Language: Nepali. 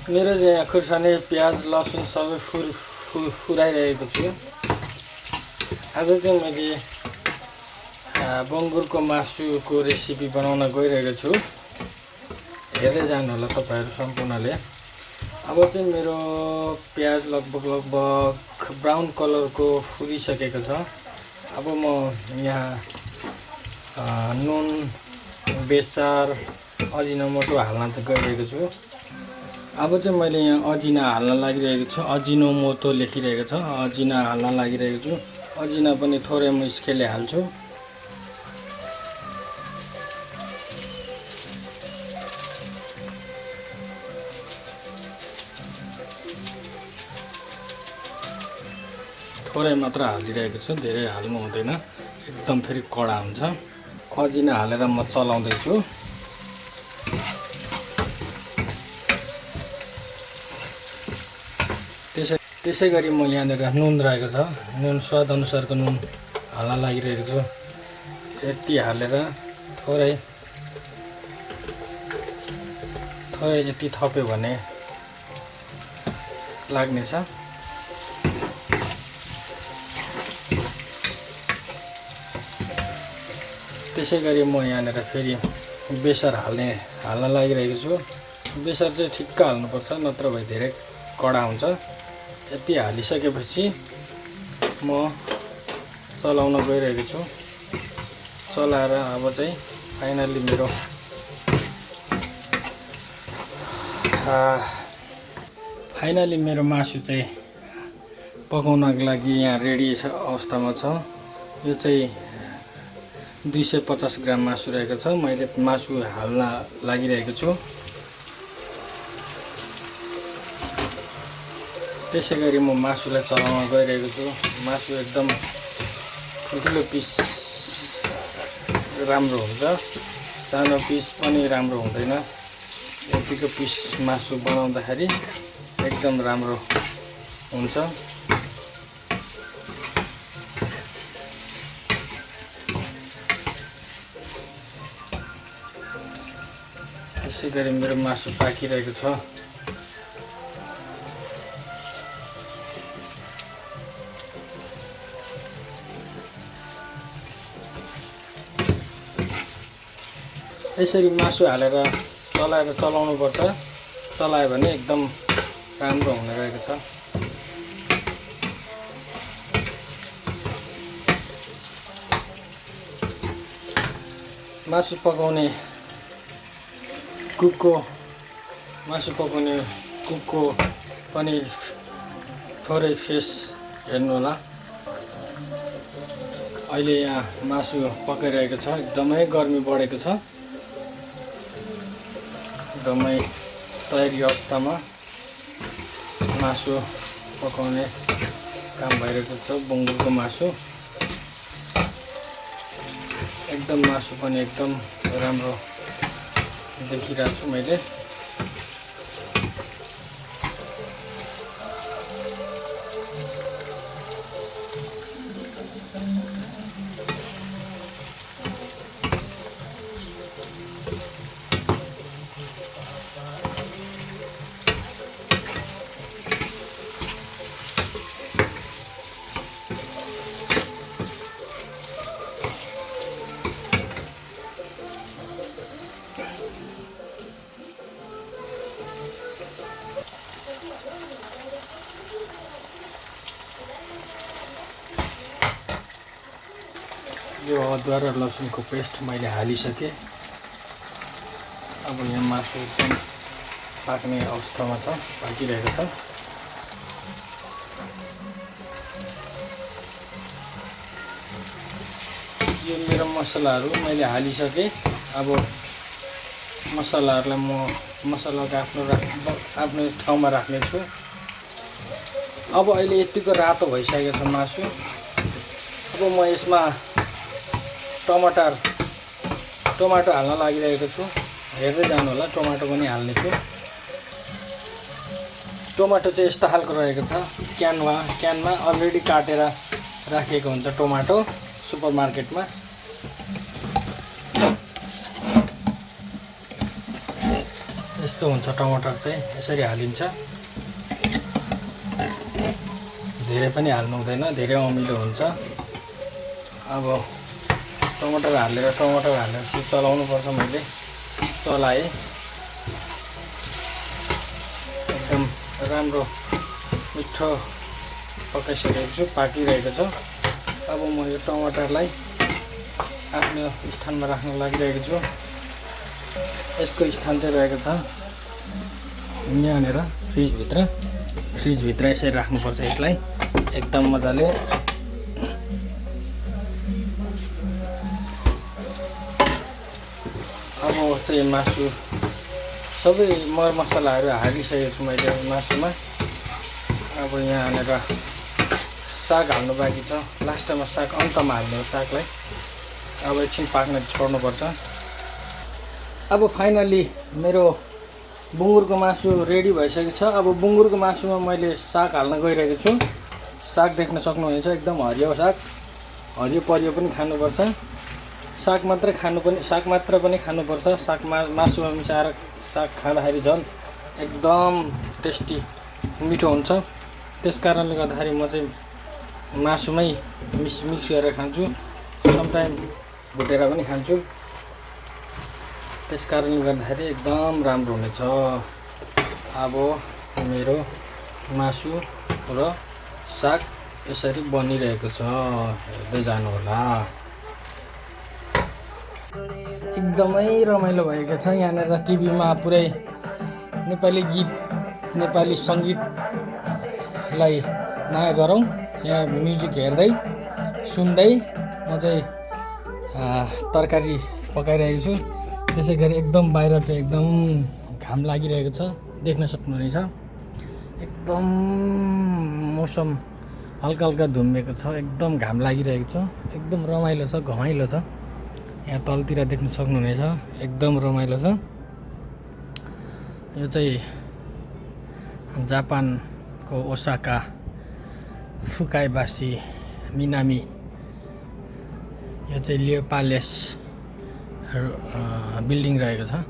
मेरो चाहिँ यहाँ खुर्सानी प्याज लसुन सबै फुराइरहेको छु। आज चाहिँ मैले बङ्गुरको मासुको रेसिपी बनाउन गइरहेको छु। हेर्दै जानु होला तपाईँहरू सम्पूर्णले। अब चाहिँ मेरो प्याज लगभग ब्राउन कलरको फुलिसकेको छ। अब म यहाँ नुन बेसार अजिनोमोटो हाल्न चाहिँ गइरहेको छु। अब चाहिँ मैले यहाँ अजिना हाल्न लागिरहेको छु। अजिनोमोटो लेखिरहेको छ, अजिना हाल्न लागिरहेको छु। अजिना पनि थोरै म स्केलले हाल्छु। थोरै मात्र हालिरहेको छु, धेरै हाल्नु हुँदैन, एकदम फेरि कडा हुन्छ। अजिना हालेर म चलाउँदैछु। त्यसै गरी म यहाँनिर नुन रहेको छ, नुन स्वाद अनुसारको नुन हाल्न लागिरहेको छु। यति हालेर थोरै यति थप्यो भने लाग्नेछ। त्यसै गरी म यहाँनिर फेरि बेसार हाल्न लागिरहेको छु। बेसार चाहिँ ठिक्क हाल्नुपर्छ, नत्र भए धेरै कडा हुन्छ। यति हालिसकेपछि म चलाउन गइरहेको छु। चलाएर अब चाहिँ फाइनली मेरो मासु चाहिँ पकाउनको लागि यहाँ रेडी अवस्थामा छ। यो चाहिँ 250 ग्राम मासु रहेको छ। मैले मासु हाल्न लागिरहेको छु। त्यसै गरी म मासुलाई चलाउन गइरहेको छु। मासु एकदम ठुल्ठुलो पिस राम्रो हुन्छ, सानो पिस पनि राम्रो हुँदैन। यतिको पिस मासु बनाउँदाखेरि एकदम राम्रो हुन्छ। त्यसै गरी मेरो मासु पाकिरहेको छ। यसरी मासु हालेर चलाउनु पर्छ। चलायो भने एकदम राम्रो हुने रहेको छ। मासु पकाउने कुकको पनि थोरै फेस हेर्नु होला। अहिले यहाँ मासु पकाइरहेको छ। एकदमै गर्मी बढेको छ। एकदमै तयारी अवस्थामा मासु पकाउने काम भइरहेको छ। बङ्गुरको मासु एकदम, मासु पनि एकदम राम्रो देखिरहेको छु मैले। यो अदुवा र लसुनको पेस्ट मैले हालिसकेँ। अब यहाँ मासु एकदम पाक्ने अवस्थामा छ, पाकिरहेको छ। यो मेरो मसलाहरू मैले हालिसकेँ। अब मसलाहरूलाई म मसलाको आफ्नो ठाउँमा राख्नेछु। अब अहिले यतिको रातो भइसकेको छ मासु। अब म यसमा टमाटो हाल्न लागिरहेको छु। हेर्दै जानु होला, टमाटो पनि हाल्ने छु। टमाटो चाहिँ यस्तो खालको रहेको छ, क्यानमा अलरेडी काटेर राखिएको हुन्छ टमाटो सुपरमार्केटमा। यस्तो हुन्छ टमाटर चाहिँ, यसरी हालिन्छ। धेरै पनि हाल्नु हुँदैन, धेरै अमिलो हुन्छ। अब टमाटर हालेर चलाउनु पर्छ। मैले चलाएँ, एकदम राम्रो मिठो पकाइसकेको छु, पाकिरहेको छ। अब म यो टमाटरलाई आफ्नो स्थानमा राख्न लागिरहेको छु। यसको स्थान चाहिँ रहेको छ यहाँनिर फ्रिजभित्र यसरी राख्नुपर्छ यसलाई एकदम मजाले। अब चाहिँ मासु सबै मरमसलाहरू हालिसकेको छु मैले मासुमा। अब यहाँनिर साग हाल्नु बाँकी छ, लास्टमा साग अन्तमा हाल्ने हो सागलाई। अब एकछिन पाक्न छोड्नुपर्छ। अब फाइनली मेरो बुङ्गुरको मासु रेडी भइसकेको छ। अब बुङ्गुरको मासुमा मैले साग हाल्न गइरहेको छु। साग देख्न सक्नुहुनेछ, एकदम हरियो साग। हरियो परियो पनि खानुपर्छ, साग मात्र पनि खानुपर्छ। सागमा मासुमा मिसाएर साग खाँदाखेरि झन् एकदम टेस्टी मिठो हुन्छ। त्यस कारणले गर्दाखेरि म चाहिँ मासुमै मिक्स गरेर खान्छु, समटाइम भुटेर पनि खान्छु। त्यस कारणले गर्दाखेरि एकदम राम्रो हुनेछ। अब मेरो मासु र साग यसरी बनिरहेको छ, हेर्दै जानु होला। एकदमै रमाइलो भएको छ। यहाँनिर टिभीमा पुरै नेपाली गीत, नेपाली सङ्गीतलाई माया गरौँ। यहाँ म्युजिक हेर्दै सुन्दै म चाहिँ तरकारी पकाइरहेको छु। त्यसै गरी एकदम बाहिर चाहिँ एकदम घाम लागिरहेको छ, देख्न सक्नुहुनेछ। एकदम मौसम हल्का हल्का धुम्मिएको छ, एकदम घाम लागिरहेको छ, एकदम रमाइलो छ, घमाइलो छ। यहाँ तलतिर देख्न सक्नुहुनेछ, एकदम रमाइलो छ। यो चाहिँ जापानको ओसाका फुकाइबासी मिनामी, यो चाहिँ लियो प्यालेस बिल्डिङ रहेको छ।